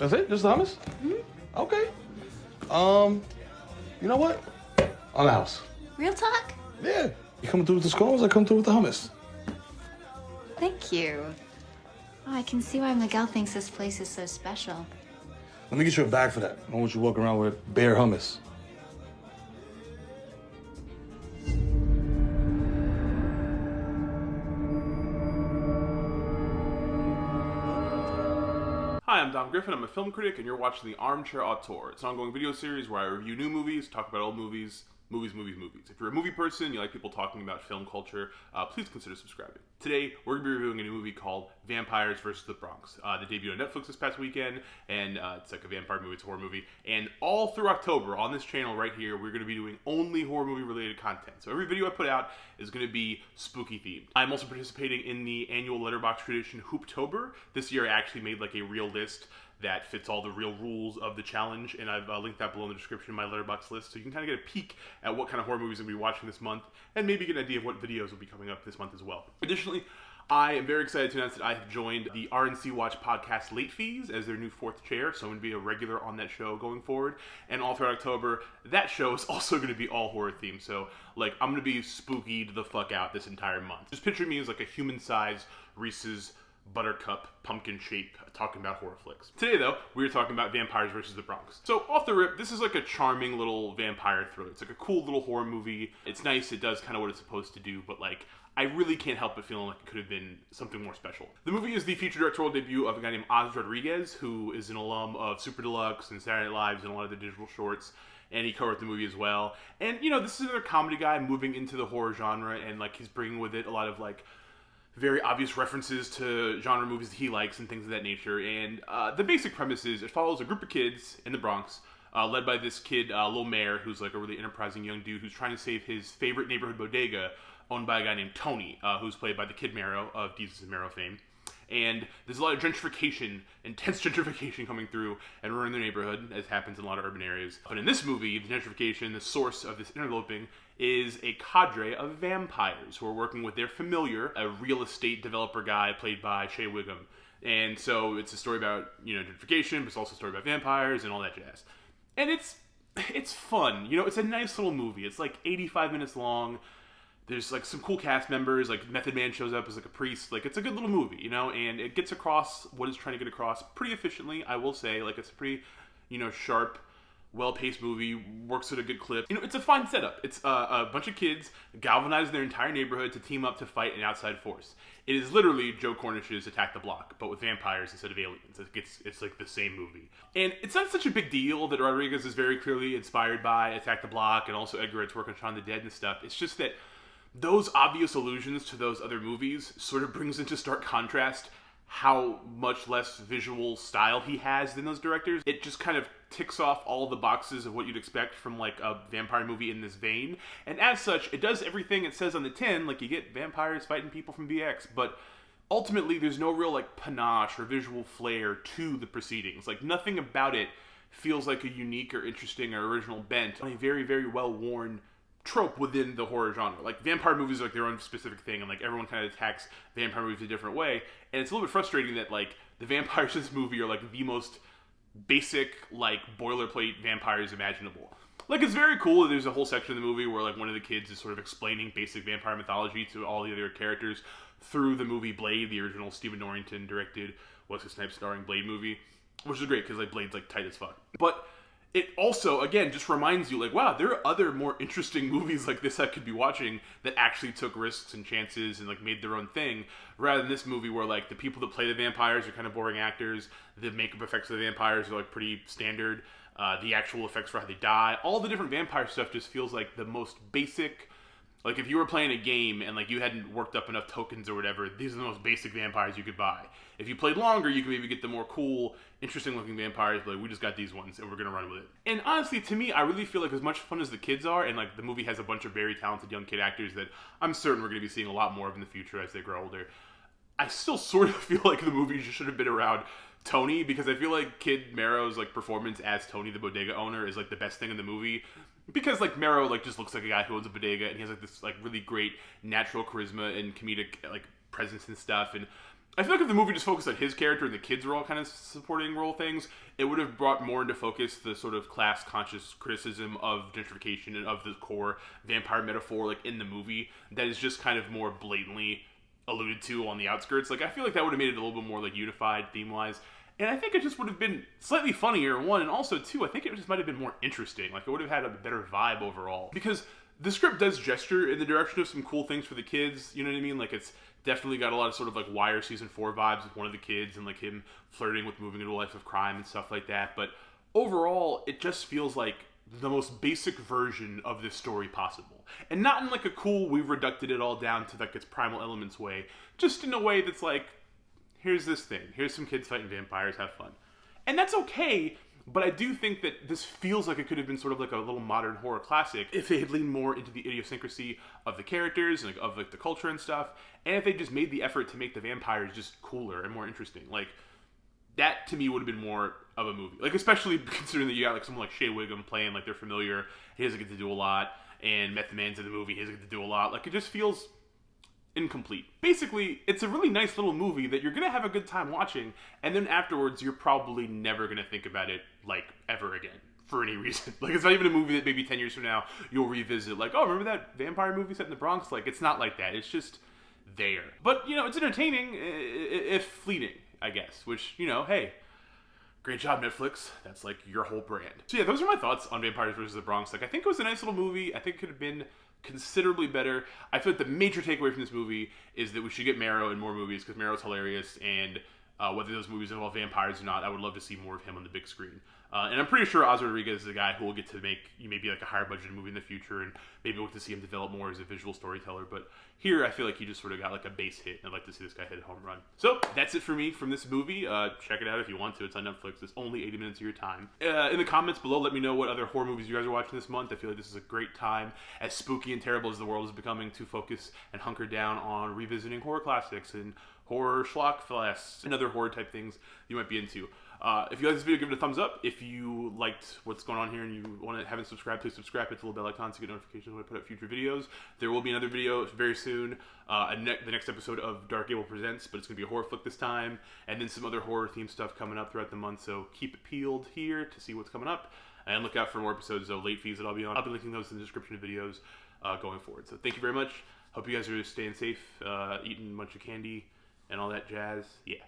That's it? Just the hummus? Okay. You know what? On the house. Real talk? Yeah. You come through with the scones, I come through with the hummus. Thank you. Oh, I can see why Miguel thinks this place is so special. Let me get you a bag for that. I don't want you walking around with bare hummus. Hi, I'm Dom Griffin. I'm a film critic, and you're watching the Armchair Auteur. It's an ongoing video series where I review new movies, talk about old movies, movies. If you're a movie person, you like people talking about film culture, please consider subscribing. Today, we're going to be reviewing a new movie called Vampires vs. the Bronx. The debuted on Netflix this past weekend, and it's like a vampire movie, it's a horror movie. And all through October, on this channel right here, we're going to be doing only horror movie related content. So every video I put out is going to be spooky themed. I'm also participating in the annual Letterboxd tradition, Spooptober. This year I actually made like a real list that fits all the real rules of the challenge, and I've linked that below in the description of my Letterboxd list, so you can kind of get a peek at what kind of horror movies I'm going to be watching this month, and maybe get an idea of what videos will be coming up this month as well. Additionally, I am very excited to announce that I have joined the RNC Watch podcast Late Fees as their new fourth chair, so I'm going to be a regular on that show going forward, and all throughout October, that show is also going to be all horror themed, so like I'm going to be spooky the fuck out this entire month. Just picture me as like a human-sized Reese's Buttercup pumpkin shape talking about horror flicks. Today though, we're talking about Vampires vs. the Bronx. So off the rip, this is like a charming little vampire thriller. It's like a cool little horror movie. It's nice, it does kind of what it's supposed to do, but like I really can't help but feeling like it could have been something more special. The movie is the feature directorial debut of a guy named Oz Rodriguez, who is an alum of Super Deluxe and Saturday Night Live and a lot of the digital shorts, and he co-wrote the movie as well. And you know, this is another comedy guy moving into the horror genre, and like he's bringing with it a lot of like very obvious references to genre movies that he likes and things of that nature. And the basic premise is it follows a group of kids in the Bronx, led by this kid, Lil Mare, who's like a really enterprising young dude who's trying to save his favorite neighborhood bodega, owned by a guy named Tony, who's played by the kid Mero of Jesus and Mero fame. And there's a lot of gentrification, intense gentrification coming through and ruining their neighborhood, as happens in a lot of urban areas. But in this movie, the gentrification, the source of this interloping, is a cadre of vampires who are working with their familiar, a real estate developer guy played by Shea Wiggum. And so it's a story about, you know, gentrification, but it's also a story about vampires and all that jazz. And it's fun. You know, it's a nice little movie. It's like 85 minutes long. There's like some cool cast members, like Method Man shows up as like a priest. Like it's a good little movie, you know, and it gets across what it's trying to get across pretty efficiently, I will say. Like it's a pretty, you know, sharp, well-paced movie, works at a good clip. You know, it's a fine setup. It's a bunch of kids galvanize their entire neighborhood to team up to fight an outside force. It is literally Joe Cornish's Attack the Block, but with vampires instead of aliens. It's like the same movie. And it's not such a big deal that Rodriguez is very clearly inspired by Attack the Block and also Edgar Wright's work on Shaun of the Dead and stuff. It's just that those obvious allusions to those other movies sort of brings into stark contrast how much less visual style he has than those directors. It just kind of ticks off all the boxes of what you'd expect from like a vampire movie in this vein. And as such, it does everything it says on the tin, like you get vampires fighting people from VX, but ultimately there's no real like panache or visual flair to the proceedings. Like nothing about it feels like a unique or interesting or original bent on a very, very well-worn trope within the horror genre. Like vampire movies are like their own specific thing, and like everyone kind of attacks vampire movies a different way, and it's a little bit frustrating that like the vampires in this movie are like the most basic like boilerplate vampires imaginable. Like it's very cool that there's a whole section of the movie where like one of the kids is sort of explaining basic vampire mythology to all the other characters through the movie Blade, the original Stephen Norrington directed Wesley Snipes starring Blade movie, which is great because like Blade's like tight as fuck. But it also, again, just reminds you, like, wow, there are other more interesting movies like this I could be watching that actually took risks and chances and, like, made their own thing, rather than this movie where, like, the people that play the vampires are kind of boring actors, the makeup effects of the vampires are, like, pretty standard, the actual effects for how they die, all the different vampire stuff just feels like the most basic. Like, if you were playing a game and, like, you hadn't worked up enough tokens or whatever, these are the most basic vampires you could buy. If you played longer, you could maybe get the more cool, interesting-looking vampires, but like, we just got these ones, and we're gonna run with it. And honestly, to me, I really feel like as much fun as the kids are, and, like, the movie has a bunch of very talented young kid actors that I'm certain we're gonna be seeing a lot more of in the future as they grow older, I still sort of feel like the movie should have been around Tony, because I feel like Kid Mero's, like, performance as Tony, the bodega owner, is, like, the best thing in the movie. Because, like, Mero, like, just looks like a guy who owns a bodega, and he has, like, this, like, really great natural charisma and comedic, like, presence and stuff, and I feel like if the movie just focused on his character and the kids were all kind of supporting role things, it would have brought more into focus the sort of class-conscious criticism of gentrification and of the core vampire metaphor, like, in the movie, that is just kind of more blatantly alluded to on the outskirts. Like, I feel like that would have made it a little bit more, like, unified theme-wise. And I think it just would have been slightly funnier, one, and also, two, I think it just might have been more interesting. Like, it would have had a better vibe overall. Because the script does gesture in the direction of some cool things for the kids, you know what I mean? Like, it's definitely got a lot of sort of, like, Wire Season 4 vibes with one of the kids and, like, him flirting with moving into a life of crime and stuff like that. But overall, it just feels like the most basic version of this story possible. And not in, like, a cool, we've reducted it all down to, like, its primal elements way. Just in a way that's like, here's this thing. Here's some kids fighting vampires, have fun. And that's okay, but I do think that this feels like it could have been sort of like a little modern horror classic if they had leaned more into the idiosyncrasy of the characters and, like, of, like, the culture and stuff, and if they just made the effort to make the vampires just cooler and more interesting. Like, that to me would have been more of a movie. Like, especially considering that you got, like, someone like Shea Wiggum playing like they're familiar. He doesn't get to do a lot, and Method Man's in the movie. He doesn't get to do a lot. Like, it just feels incomplete. Basically, it's a really nice little movie that you're gonna have a good time watching, and then afterwards you're probably never gonna think about it, like, ever again for any reason. Like, it's not even a movie that maybe 10 years from now you'll revisit, like, oh, remember that vampire movie set in the Bronx? Like, it's not like that. It's just there. But, you know, it's entertaining, if fleeting, I guess, which, you know, hey, great job, Netflix. That's, like, your whole brand. So yeah, those are my thoughts on Vampires vs. the Bronx. Like, I think it was a nice little movie. I think it could have been considerably better. I feel like the major takeaway from this movie is that we should get Mero in more movies, because Mero's hilarious, and whether those movies involve vampires or not, I would love to see more of him on the big screen. And I'm pretty sure Oz Rodriguez is a guy who will get to make maybe like a higher budget movie in the future, and maybe we'll get to see him develop more as a visual storyteller. But here, I feel like he just sort of got like a base hit, and I'd like to see this guy hit a home run. So that's it for me from this movie. Check it out if you want to. It's on Netflix. It's only 80 minutes of your time. In the comments below, let me know what other horror movies you guys are watching this month. I feel like this is a great time, as spooky and terrible as the world is becoming, to focus and hunker down on revisiting horror classics and horror schlock fests and other horror type things you might be into. If you like this video, give it a thumbs up. If you liked what's going on here and you haven't subscribed, please subscribe. Hit the little bell icon to get notifications when I put up future videos. There will be another video very soon, the next episode of Dark Gable Presents, but it's going to be a horror flick this time, and then some other horror themed stuff coming up throughout the month, so keep it peeled here to see what's coming up, and look out for more episodes of Late Fees that I'll be on. I'll be linking those in the description of videos going forward. So thank you very much. Hope you guys are staying safe, eating a bunch of candy, and all that jazz. Yeah.